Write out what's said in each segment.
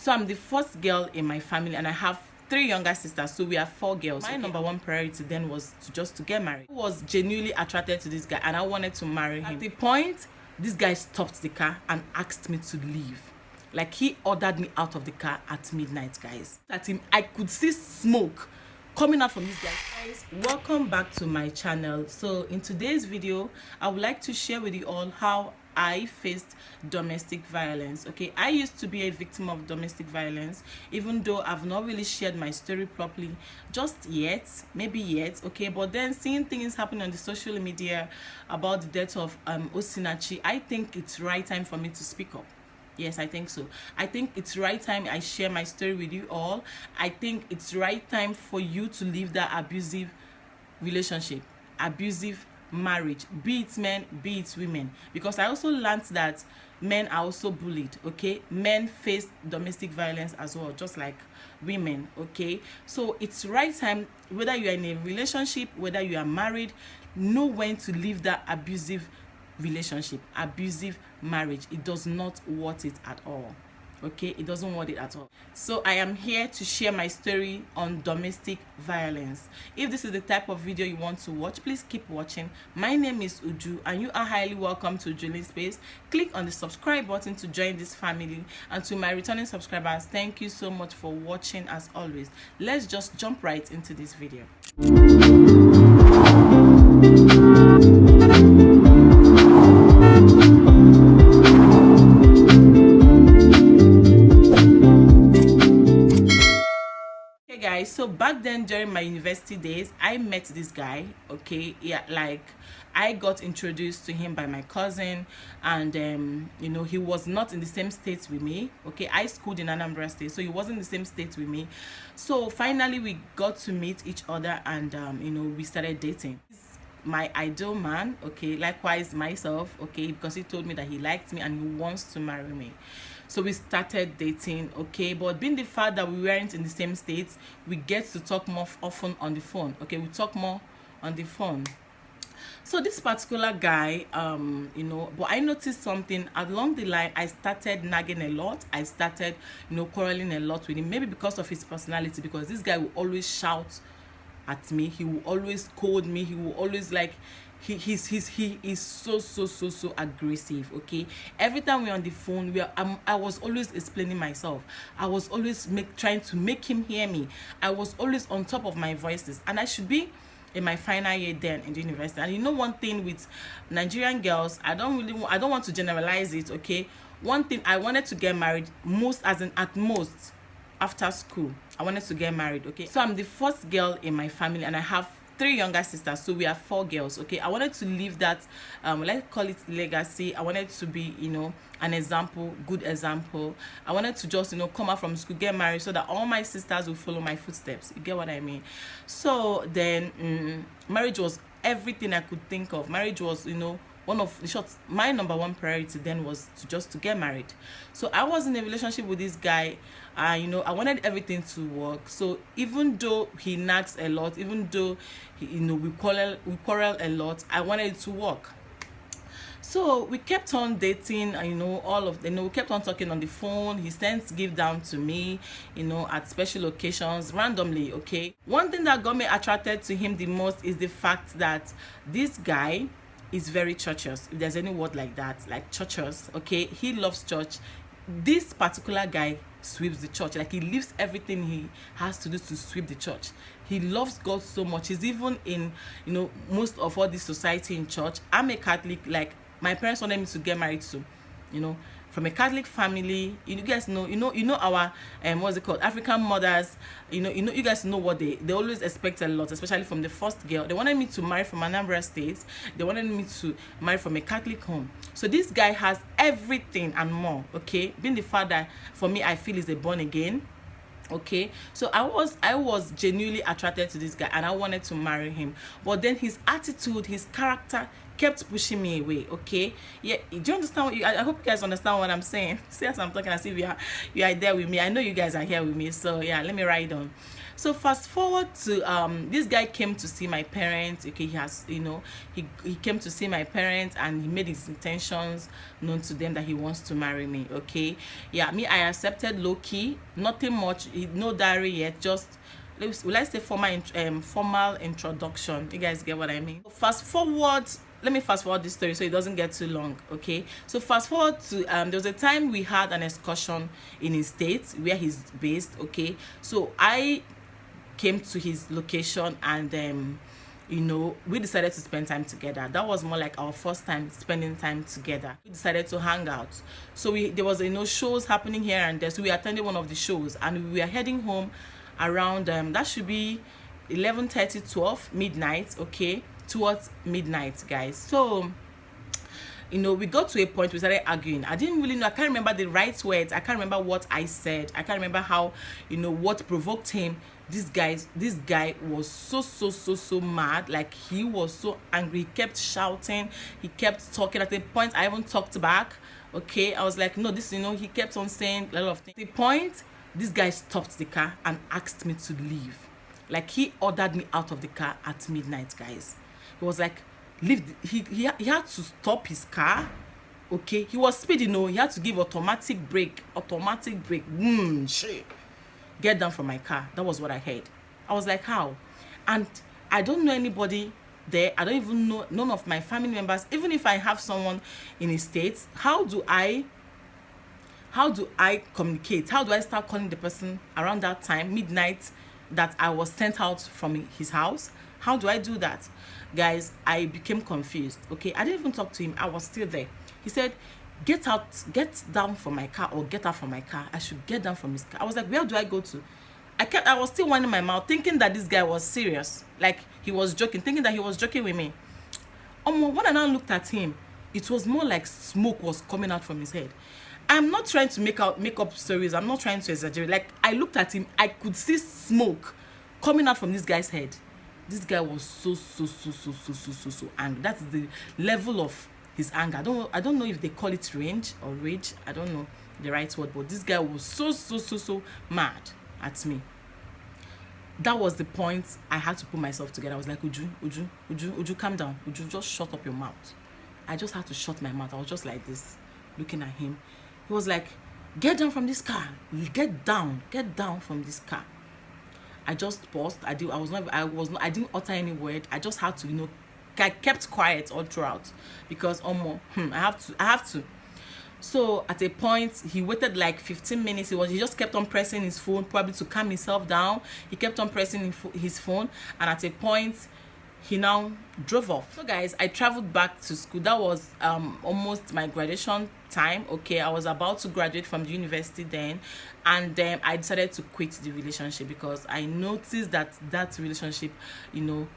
So I'm the first girl in my family, and I have 3 younger sisters, so we are 4 girls. My number one priority then was to get married. I was genuinely attracted to this guy, and I wanted to marry him. At the point, this guy stopped the car and asked me to leave. Like, he ordered me out of the car at midnight, guys. At him, I could see smoke coming out from this guy. Guys, welcome back to my channel. So in today's video, I would like to share with you all how I faced domestic violence. Okay, I used to be a victim of domestic violence, even though I've not really shared my story properly just yet, maybe yet. Okay, but then seeing things happen on the social media about the death of Osinachi, I think it's right time for me to speak up. Yes, I think so. I think it's right time I share my story with you all. I think it's right time for you to leave that abusive relationship, abusive marriage, be it men, be it women, because I also learned that men are also bullied. Okay, men face domestic violence as well, just like women. Okay, so it's right time, whether you are in a relationship, whether you are married, know when to leave that abusive relationship, abusive marriage. It does not worth it at all. Okay, it doesn't want it at all. So I am here to share my story on domestic violence. If this is the type of video you want to watch, please keep watching. My name is Uju, and you are highly welcome to Uju's Space. Click on the subscribe button to join this family, and to my returning subscribers, thank you so much for watching. As always, let's just jump right into this video. So back then, during my university days, I met this guy. Okay, yeah, like I got introduced to him by my cousin, and you know, he was not in the same state with me. Okay, I schooled in Anambra State, so he wasn't in the same state with me. So finally we got to meet each other, and you know, we started dating. My ideal man, okay, likewise myself, okay, because he told me that he liked me and he wants to marry me. So we started dating, okay, but being the fact that we weren't in the same states, we get to talk more often on the phone. Okay, we talk more on the phone. So this particular guy, you know, but I noticed something along the line. I started nagging a lot. I started, you know, quarreling a lot with him, maybe because of his personality, because this guy will always shout at me. He will always scold me. He will always, like, he is so aggressive. Okay, every time we're on the phone, I was always explaining myself. I was always trying to make him hear me. I was always on top of my voices, and I should be in my final year then in the university. And you know, one thing with Nigerian girls, I don't want to generalize it. Okay, one thing, I wanted to get married at most after school. I wanted to get married. Okay, so I'm the first girl in my family, and I have 3 younger sisters, so we are 4 girls. Okay, I wanted to leave that let's call it legacy. I wanted to be, you know, an example, good example. I wanted to just, you know, come out from school, get married, so that all my sisters will follow my footsteps. You get what I mean? So then marriage was everything I could think of. Marriage was, you know, one of the shots. My number one priority then was to get married. So I was in a relationship with this guy. You know, I wanted everything to work. So even though he nags a lot, even though you know, we quarrel a lot, I wanted it to work. So we kept on dating, and you know, we kept on talking on the phone. He sends gift down to me, you know, at special occasions, randomly. Okay, one thing that got me attracted to him the most is the fact that this guy is very churchous, if there's any word like that, like churchous. Okay, he loves church. This particular guy sweeps the church. Like, he leaves everything he has to do to sweep the church. He loves God so much. He's even in, you know, most of all this society in church. I'm a Catholic. Like, my parents wanted me to get married to, you know, from a Catholic family. You guys know, you know our what's it called, African mothers. You guys know what they always expect a lot, especially from the first girl. They wanted me to marry from Anambra State. They wanted me to marry from a Catholic home. So this guy has everything and more. Okay, being the father, for me, I feel is a born again. Okay, so I was genuinely attracted to this guy, and I wanted to marry him. But then his attitude, his character kept pushing me away. Okay, yeah, do you understand what I hope you guys understand what I'm saying. See, as I'm talking, as if you are there with me. I know you guys are here with me, so yeah, let me ride on. So fast forward to this guy came to see my parents. Okay, he has, you know, he came to see my parents, and he made his intentions known to them that he wants to marry me. Okay, yeah, me, I accepted low-key, nothing much, no diary yet, just let's say formal introduction. You guys get what I mean? Fast forward, let me fast forward this story so it doesn't get too long. Okay, so fast forward to there was a time we had an excursion in his state where he's based. Okay, so I came to his location, and you know, we decided to spend time together. That was more like our first time spending time together. We decided to hang out. So there was, you know, shows happening here and there, so we attended one of the shows, and we were heading home around that should be 11:30, 12 midnight. Okay, towards midnight, guys. So you know, we got to a point we started arguing. I didn't really know, I can't remember the right words, I can't remember what I said, I can't remember how, you know, what provoked him. This guy was so mad. Like, he was so angry, he kept shouting, he kept talking. At the point I even talked back. Okay, I was like, no, this, you know, he kept on saying a lot of things. At the point this guy stopped the car and asked me to leave. Like, he ordered me out of the car at midnight, guys. He was like, leave. He had to stop his car. Okay, he was speeding. No, he had to give automatic brake. Shit. Get down from my car. That was what I heard. I was like, how? And I don't know anybody there. I don't even know none of my family members. Even if I have someone in the States, how do I communicate? How do I start calling the person around that time, midnight, that I was sent out from his house? How do I do that? Guys, I became confused. Okay, I didn't even talk to him. I was still there. He said, get down from my car, or get out from my car. I should get down from his car. I was like, where do I go to? I was still winding my mouth, thinking that this guy was serious. Like, he was joking, thinking that he was joking with me. When I now looked at him, it was more like smoke was coming out from his head. I'm not trying to make up stories. I'm not trying to exaggerate. Like, I looked at him, I could see smoke coming out from this guy's head. This guy was so angry. That's the level of his anger. I don't know if they call it rage. I don't know the right word, but this guy was so mad at me. That was the point I had to put myself together. I was like, Uju, calm down. Uju, just shut up your mouth. I just had to shut my mouth. I was just like this, looking at him. He was like, get down from this car. Get down from this car. I just paused. I didn't utter any word. I just had to, you know, I kept quiet all throughout, because I have to. So at a point, he waited like 15 minutes. He just kept on pressing his phone, probably to calm himself down. He kept on pressing his phone, and at a point, he now drove off. So guys, I traveled back to school. That was almost my graduation time. Okay, I was about to graduate from the university then, and then I decided to quit the relationship, because I noticed that relationship, you know,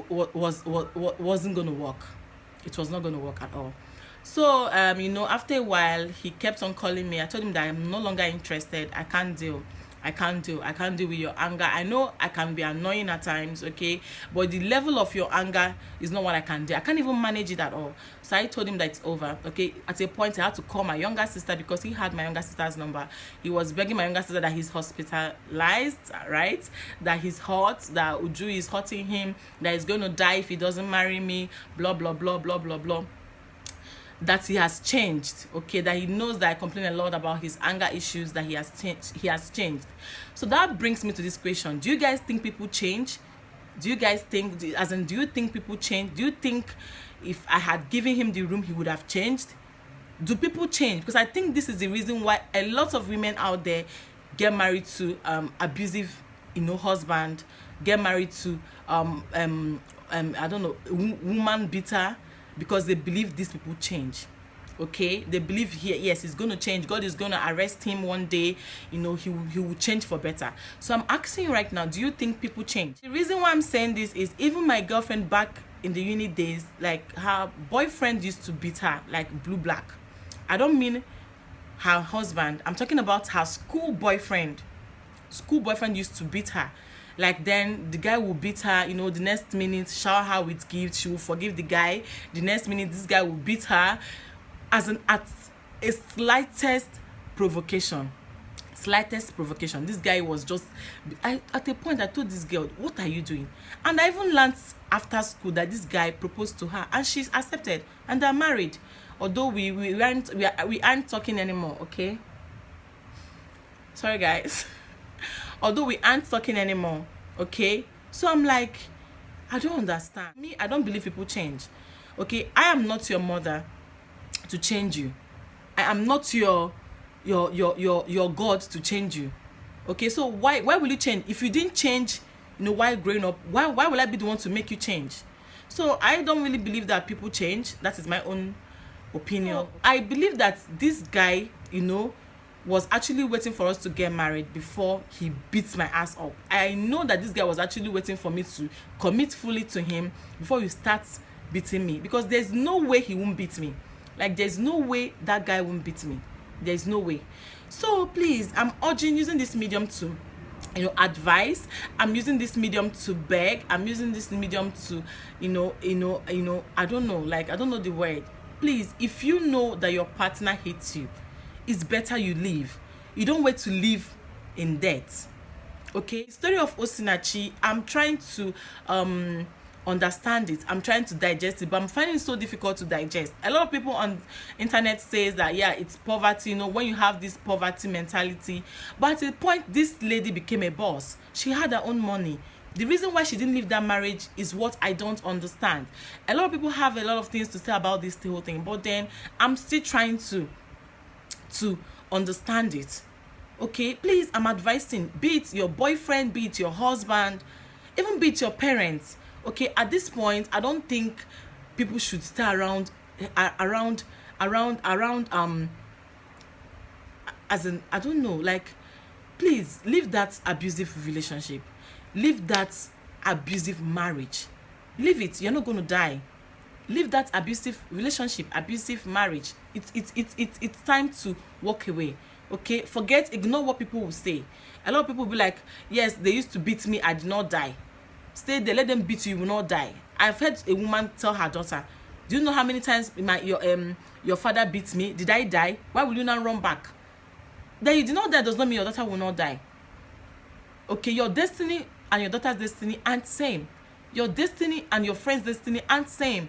wasn't going to work. It was not going to work at all. So you know, after a while, he kept on calling me. I told him that I'm no longer interested. I can't deal with your anger. I know I can be annoying at times, okay, but the level of your anger is not what I can do. I can't even manage it at all. So I told him that it's over. Okay, at a point I had to call my younger sister, because he had my younger sister's number. He was begging my younger sister that he's hospitalized, right, that he's hurt, that Uju is hurting him, that he's going to die if he doesn't marry me, blah blah blah blah blah blah. That he has changed, okay, that he knows that I complain a lot about his anger issues, that he has changed. So that brings me to this question: do you guys think people change? Do you guys think, do you think people change? Do you think if I had given him the room, he would have changed? Do people change? Because I think this is the reason why a lot of women out there get married to abusive, you know, husband, get married to I don't know, woman beater, because they believe these people change. Okay, they believe yes, he's going to change. God is going to arrest him one day, you know, he will change for better. So I'm asking you right now, do you think people change? The reason why I'm saying this is, even my girlfriend back in the uni days, like, her boyfriend used to beat her like blue black. I don't mean her husband, I'm talking about her school boyfriend used to beat her Like, then the guy will beat her, you know, the next minute shower her with gifts, she will forgive the guy, the next minute this guy will beat her at a provocation slightest provocation. This guy was just, at a point I told this girl, what are you doing? And I even learned after school that this guy proposed to her and she's accepted and they're married, although we aren't talking anymore. Okay, sorry guys. Although we aren't talking anymore. Okay, so I'm like, I don't understand. Me, I don't believe people change. Okay, I am not your mother to change you. I am not your God to change you. Okay, so why will you change? If you didn't change, you know, while growing up, why will I be the one to make you change? So I don't really believe that people change. That is my own opinion. I believe that this guy, you know, was actually waiting for us to get married before he beats my ass up. I know that this guy was actually waiting for me to commit fully to him before he starts beating me, because there's no way he won't beat me. Like, there's no way that guy won't beat me. There's no way. So please, I'm urging, using this medium to, you know, advise. I'm using this medium to beg. I'm using this medium to, you know, I don't know, like, I don't know the word. Please, if you know that your partner hates you, it's better you leave. You don't wait to live in debt. Okay, story of Osinachi, I'm trying to understand it, I'm trying to digest it, but I'm finding it so difficult to digest. A lot of people on internet says that, yeah, it's poverty, you know, when you have this poverty mentality. But at the point this lady became a boss, she had her own money. The reason why she didn't leave that marriage is what I don't understand. A lot of people have a lot of things to say about this whole thing, but then I'm still trying to understand it. Okay, please, I'm advising, be it your boyfriend, be it your husband, even be it your parents. Okay, at this point, I don't think people should stay around as in, I don't know, like, please leave that abusive relationship, leave that abusive marriage, leave it. You're not going to die. Leave that abusive relationship, abusive marriage. It's time to walk away. Okay, ignore what people will say. A lot of people will be like, yes, they used to beat me, I did not die. Stay there, let them beat you, you will not die. I've heard a woman tell her daughter, do you know how many times your father beat me? Did I die? Why will you not run back? That you did not die does not mean your daughter will not die. Okay, your destiny and your daughter's destiny aren't same. Your destiny and your friend's destiny aren't same.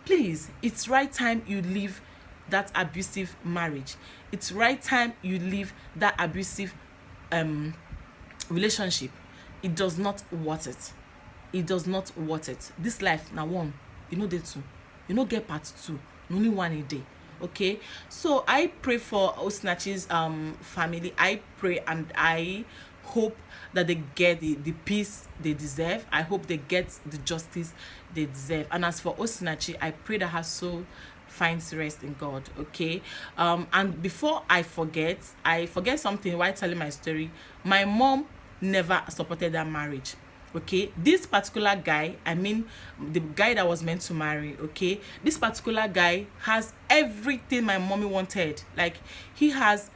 Please, it's right time you leave that abusive marriage. It's right time you leave that abusive relationship. It does not worth it. It does not worth it. This life now one, you know, day two, you know, get part two, only one a day. Okay, so I pray for Osinachi's family. I pray and I hope that they get the peace they deserve. I hope they get the justice they deserve. And as for Osinachi, I pray that her soul finds rest in God. Okay, and before I forget something while telling my story. My mom never supported that marriage. Okay, this particular guy, I mean the guy that was meant to marry, okay, this particular guy has everything my mommy wanted. Like, he has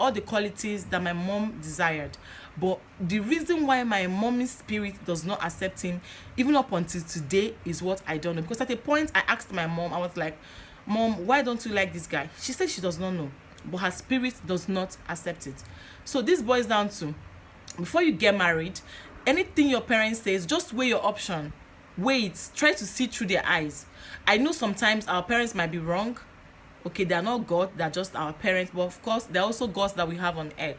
all the qualities that my mom desired. But the reason why my mommy's spirit does not accept him even up until today is what I don't know. Because at a point I asked my mom, I was like, Mom, why don't you like this guy? She said she does not know, but her spirit does not accept it. So this boils down to, before you get married, anything your parents says, just weigh your option. Wait, try to see through their eyes. I know sometimes our parents might be wrong. Okay, they are not God, they're just our parents. But of course, they're also gods that we have on earth.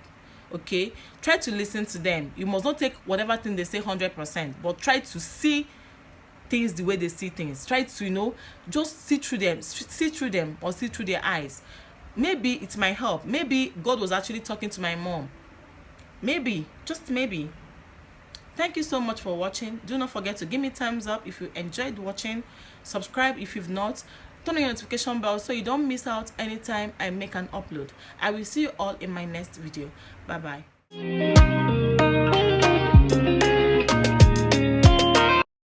Okay, try to listen to them. You must not take whatever thing they say 100%, but try to see things the way they see things. Try to, you know, just see through them or see through their eyes. Maybe it might help. Maybe God was actually talking to my mom. Maybe, just maybe. Thank you so much for watching. Do not forget to give me thumbs up if you enjoyed watching. Subscribe if you've not. Turn on your notification bell so you don't miss out anytime I make an upload. I will see you all in my next video. Bye bye.